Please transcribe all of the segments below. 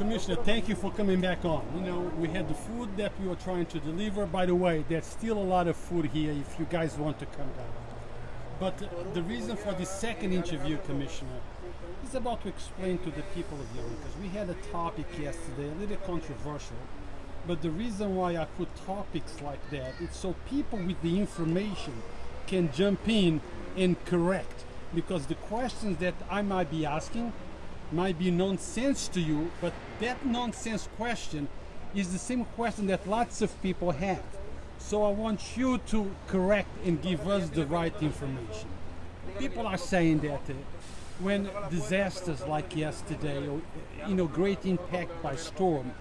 Commissioner, thank you for coming back on. You know, we had the food that we were trying to deliver. By the way, there's still a lot of food here if you guys want to come down. But the reason for this second interview, Commissioner, is about to explain to the people of Yonkers. We had a topic yesterday, a little controversial, but the reason why I put topics like that is so people with the information can jump in and correct. Because the questions that I might be asking might be nonsense to you, but that nonsense question is the same question that lots of people have. So I want you to correct and give us the right information. People are saying that when disasters like yesterday, or great impact by storm,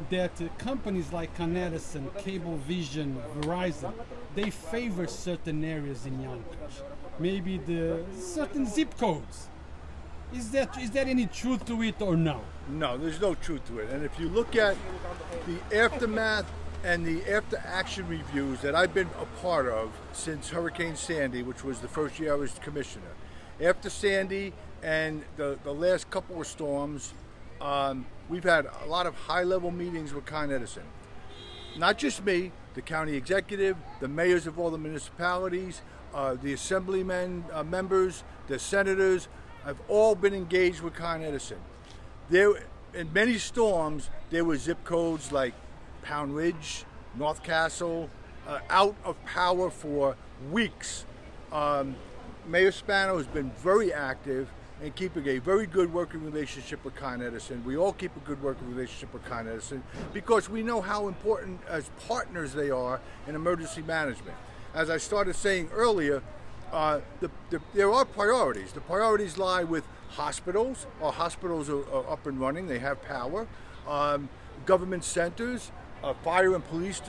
that companies like Con Edison, Cablevision, Verizon, they favor certain areas in Yonkers. Maybe the certain zip codes. Is there any truth to it or no? No, there's no truth to it. And if you look at the aftermath and the after action reviews that I've been a part of since Hurricane Sandy, which was the first year I was commissioner. After Sandy and the last couple of storms, we've had a lot of high-level meetings with Con Edison. Not just me, the county executive, the mayors of all the municipalities, the assemblymen, members, the senators, have all been engaged with Con Edison. There, in many storms, there were zip codes like Pound Ridge, North Castle, out of power for weeks. Mayor Spano has been very active in keeping a very good working relationship with Con Edison. We all keep a good working relationship with Con Edison because we know how important as partners they are in emergency management. As I started saying earlier, there are priorities. The priorities lie with hospitals. Our hospitals are up and running. They have power. Government centers, fire and police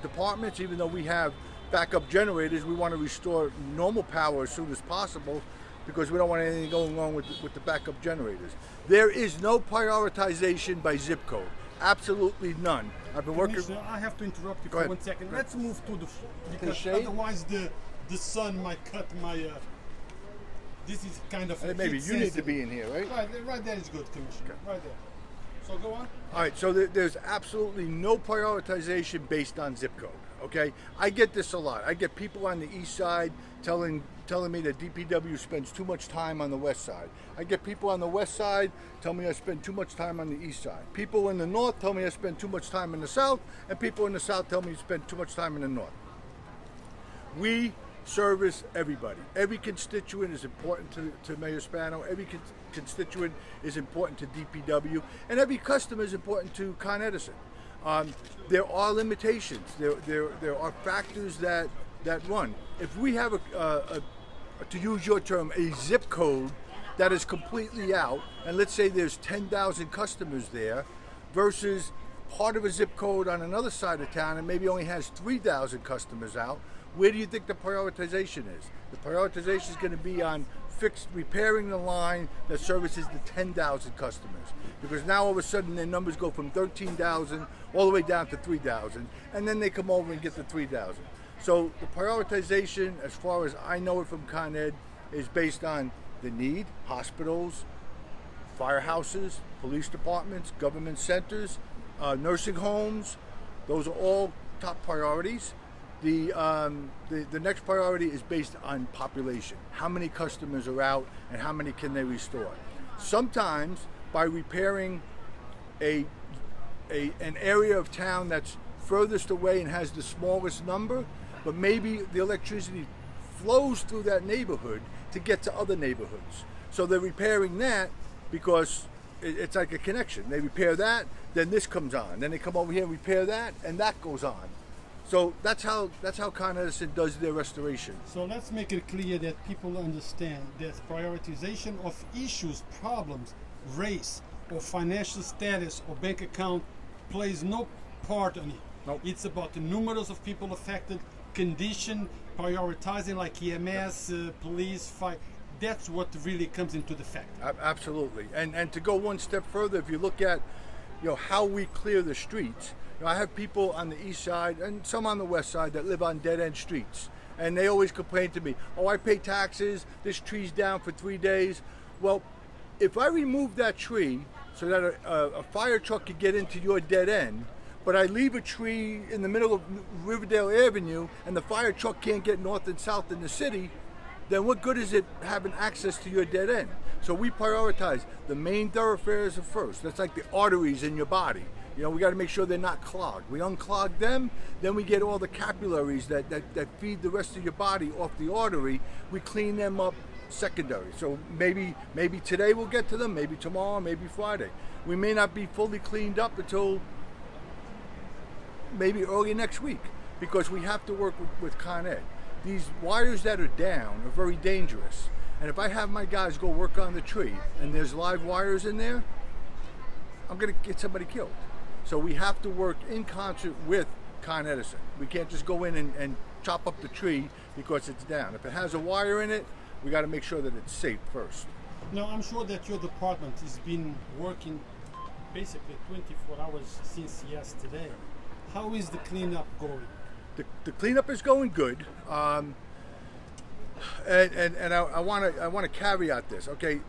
departments, even though we have backup generators, we want to restore normal power as soon as possible because we don't want anything going wrong with the backup generators. There is no prioritization by zip code. Absolutely none. I've been working... I have to interrupt you for 1 second. Let's move to the... Because otherwise the sun might cut my... this is kind of... maybe you need to be in here, right? Right there is good, Commissioner. Okay. Right there. So go on. All right, so there's absolutely no prioritization based on zip code, okay? I get this a lot. I get people on the east side telling me that DPW spends too much time on the west side. I get people on the west side tell me I spend too much time on the east side. People in the north tell me I spend too much time in the south, and people in the south tell me I spend too much time in the north. We service everybody. Every constituent is important to Mayor Spano. Every constituent is important to DPW, and every customer is important to Con Edison. There are limitations. There are factors that run. If we have to use your term, a zip code that is completely out, and let's say there's 10,000 customers there, versus part of a zip code on another side of town and maybe only has 3,000 customers out, where do you think the prioritization is? The prioritization is going to be on repairing the line that services the 10,000 customers. Because now all of a sudden their numbers go from 13,000 all the way down to 3,000, and then they come over and get the 3,000. So the prioritization, as far as I know it from Con Ed, is based on the need, hospitals, firehouses, police departments, government centers, nursing homes. Those are all top priorities. The next priority is based on population. How many customers are out and how many can they restore? Sometimes by repairing an area of town that's furthest away and has the smallest number, but maybe the electricity flows through that neighborhood to get to other neighborhoods. So they're repairing that because it's like a connection. They repair that, then this comes on. Then they come over here and repair that, and that goes on. So that's how Con Edison does their restoration. So let's make it clear that people understand that prioritization of issues, problems, race, or financial status or bank account plays no part in it. Nope. It's about the numbers of people affected, condition, prioritizing like EMS, police, fire. That's what really comes into the fact. Absolutely. And to go one step further, if you look at how we clear the streets, I have people on the east side and some on the west side that live on dead-end streets. And they always complain to me, oh, I pay taxes, this tree's down for 3 days. Well, if I remove that tree so that a fire truck could get into your dead end, but I leave a tree in the middle of Riverdale Avenue and the fire truck can't get north and south in the city, then what good is it having access to your dead end? So we prioritize the main thoroughfares are first. That's like the arteries in your body. You know, we got to make sure they're not clogged. We unclog them, then we get all the capillaries that feed the rest of your body off the artery. We clean them up secondary. So maybe today we'll get to them, maybe tomorrow, maybe Friday. We may not be fully cleaned up until maybe early next week, because we have to work with Con Ed. These wires that are down are very dangerous. And if I have my guys go work on the tree and there's live wires in there, I'm going to get somebody killed. So we have to work in concert with Con Edison. We can't just go in and chop up the tree because it's down. If it has a wire in it, we got to make sure that it's safe first. Now, I'm sure that your department has been working basically 24 hours since yesterday. How is the cleanup going? The cleanup is going good, and I want to caveat this. Okay,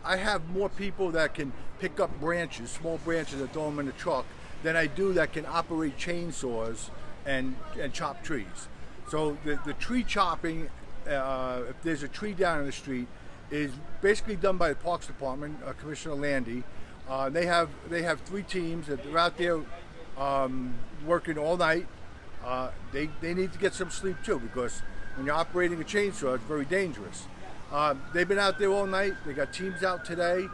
I have more people that can pick up branches, small branches, and throw them in the truck than I do that can operate chainsaws and chop trees. So the tree chopping, if there's a tree down in the street, is basically done by the Parks Department, Commissioner Landy. They have 3 teams that are out there working all night. They need to get some sleep too, because when you're operating a chainsaw, it's very dangerous. They've been out there all night. They got teams out today.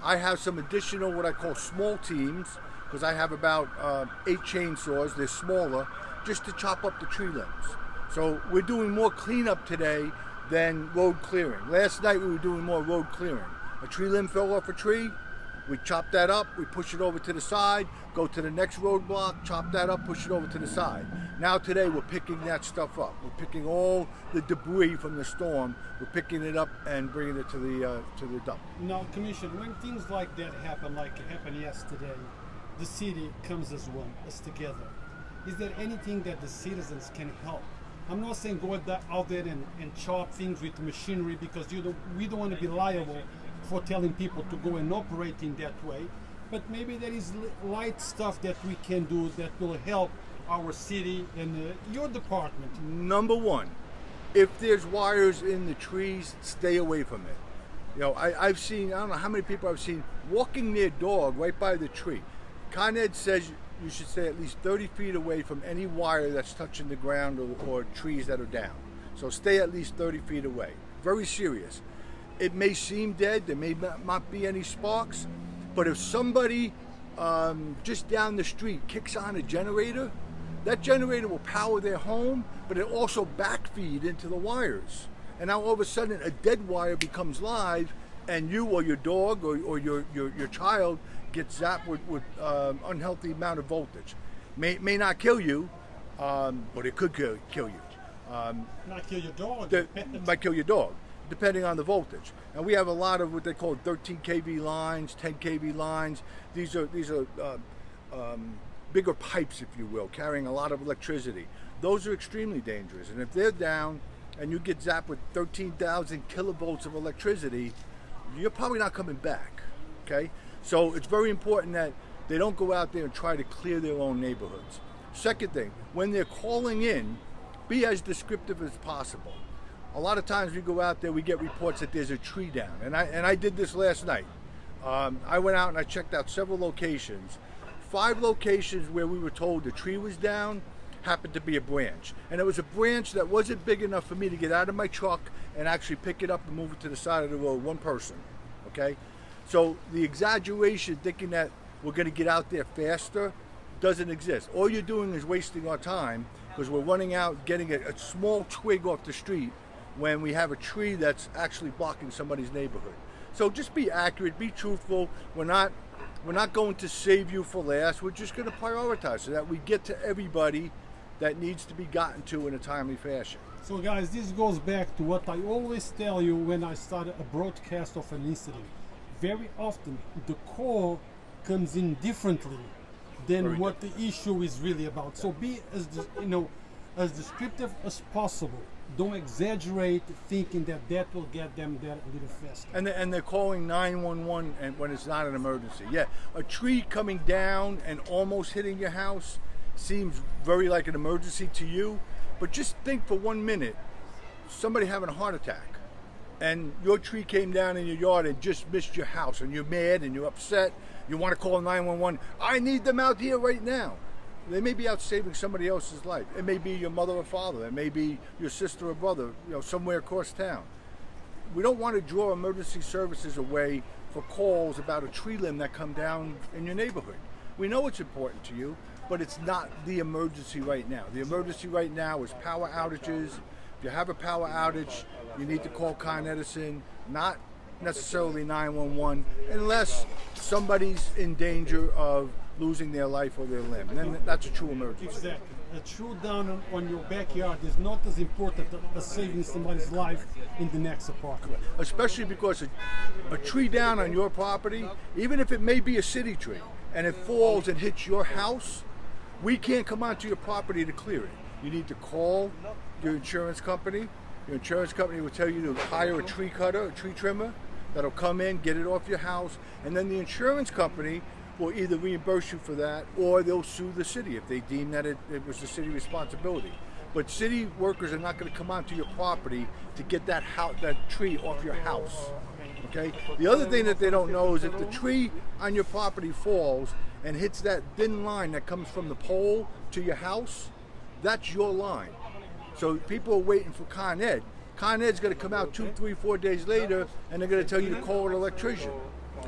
I have some additional what I call small teams, because I have about 8 chainsaws. They're smaller, just to chop up the tree limbs. So we're doing more cleanup today than road clearing. Last night we were doing more road clearing. A tree limb fell off a tree, we chop that up, we push it over to the side, go to the next roadblock, chop that up, push it over to the side. Now today we're picking that stuff up. We're picking all the debris from the storm, we're picking it up and bringing it to the dump. Now, Commissioner, when things like that happen, like it happened yesterday, the city comes as one, as together. Is there anything that the citizens can help? I'm not saying go out there and chop things with machinery, because we don't want to be liable for telling people to go and operate in that way. But maybe there is light stuff that we can do that will help our city and your department. Number one, if there's wires in the trees, stay away from it. You know, I've seen, I don't know how many people I've seen walking their dog right by the tree. Con Ed says you should stay at least 30 feet away from any wire that's touching the ground or trees that are down. So stay at least 30 feet away. Very serious. It may seem dead, there may not be any sparks, but if somebody just down the street kicks on a generator, that generator will power their home, but it also backfeed into the wires. And now all of a sudden a dead wire becomes live, and you or your dog or your child gets zapped with unhealthy amount of voltage. May not kill you, but it could kill you. Not kill your dog. Might kill your dog, depending on the voltage. And we have a lot of what they call 13 kV lines, 10 kV lines. These are bigger pipes, if you will, carrying a lot of electricity. Those are extremely dangerous. And if they're down and you get zapped with 13,000 kilovolts of electricity, you're probably not coming back, okay? So it's very important that they don't go out there and try to clear their own neighborhoods. Second thing, when they're calling in, be as descriptive as possible. A lot of times we go out there, we get reports that there's a tree down. And I did this last night. I went out and I checked out several locations. 5 locations where we were told the tree was down happened to be a branch. And it was a branch that wasn't big enough for me to get out of my truck and actually pick it up and move it to the side of the road, one person, okay? So the exaggeration, thinking that we're gonna get out there faster, doesn't exist. All you're doing is wasting our time, because we're running out, getting a small twig off the street when we have a tree that's actually blocking somebody's neighborhood. So just be accurate, be truthful. We're not going to save you for last. We're just going to prioritize so that we get to everybody that needs to be gotten to in a timely fashion. So guys, this goes back to what I always tell you when I start a broadcast of an incident. Very often the call comes in differently than what the issue is really about. So be as descriptive as possible. don't exaggerate thinking that that will get them there a little faster. And they're calling 911 and when it's not an emergency. Yeah, a tree coming down and almost hitting your house seems very like an emergency to you, but just think for 1 minute, somebody having a heart attack, and your tree came down in your yard and just missed your house, and you're mad and you're upset. You want to call 911. I need them out here right now. They may be out saving somebody else's life. It may be your mother or father. It may be your sister or brother, somewhere across town. We don't want to draw emergency services away for calls about a tree limb that come down in your neighborhood. We know it's important to you, but it's not the emergency right now. The emergency right now is power outages. If you have a power outage, you need to call Con Edison, not necessarily 911, unless somebody's in danger of losing their life or their limb. And then that's a true emergency. Exactly. A true down on your backyard is not as important as saving somebody's life in the next apartment. Especially because a tree down on your property, even if it may be a city tree, and it falls and hits your house, we can't come onto your property to clear it. You need to call your insurance company. Your insurance company will tell you to hire a tree cutter, a tree trimmer, that'll come in, get it off your house, and then the insurance company will either reimburse you for that or they'll sue the city if they deem that it was the city responsibility. But city workers are not going to come onto your property to get that tree off your house. Okay? The other thing that they don't know is if the tree on your property falls and hits that thin line that comes from the pole to your house, that's your line. So people are waiting for Con Ed. Con Ed's going to come out 2, 3, 4 days later, and they're going to tell you to call an electrician.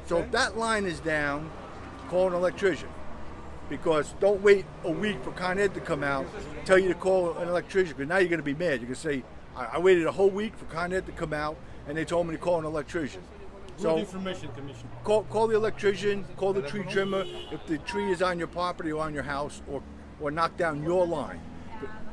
So if that line is down, call an electrician. Because don't wait a week for Con Ed to come out, tell you to call an electrician, because now you're going to be mad. You're going to say, I waited a whole week for Con Ed to come out, and they told me to call an electrician. Good information, Commissioner. Call the electrician, call the tree trimmer if the tree is on your property or on your house, or knock down your line.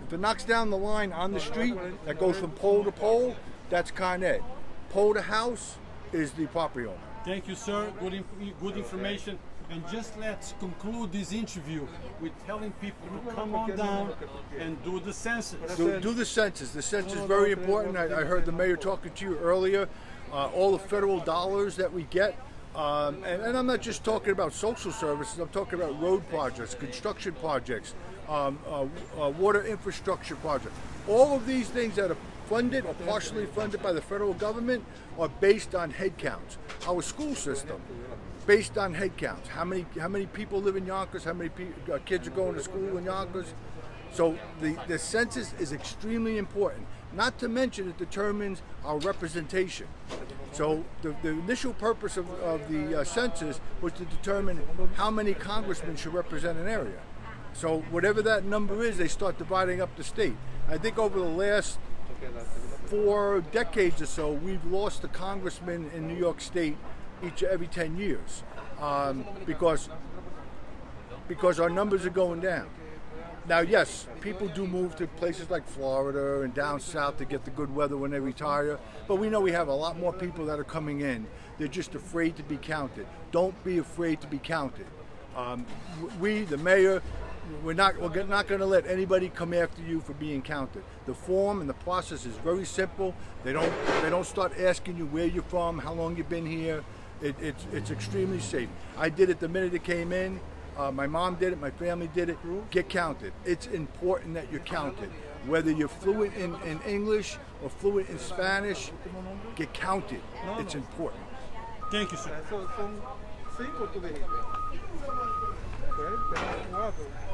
If it knocks down the line on the street that goes from pole to pole, that's Con Ed. Pole to house is the property owner. Thank you, sir. Good information. And just let's conclude this interview with telling people to come on down and do the census. Do the census. The census is very important. I heard the mayor talking to you earlier. All the federal dollars that we get. And I'm not just talking about social services. I'm talking about road projects, construction projects, water infrastructure projects. All of these things that are funded or partially funded by the federal government are based on head counts. Our school system, based on head counts. How many people live in Yonkers? How many kids are going to school in Yonkers? So the census is extremely important. Not to mention it determines our representation. So the initial purpose of the census was to determine how many congressmen should represent an area. So whatever that number is, they start dividing up the state. I think over the last 4 decades or so, we've lost a congressman in New York State every 10 years because our numbers are going down. Now, yes, people do move to places like Florida and down south to get the good weather when they retire, but we know we have a lot more people that are coming in. They're just afraid to be counted. Don't be afraid to be counted. We, the mayor, we're not going to let anybody come after you for being counted. The form and the process is very simple. They don't start asking you where you're from, how long you've been here. It's extremely safe. I did it the minute it came in. My mom did it, my family did it. Get counted. It's important that you're counted. Whether you're fluent in English or fluent in Spanish, get counted. It's important. Thank you, sir. Son 5 tú dijiste. Ok, 4.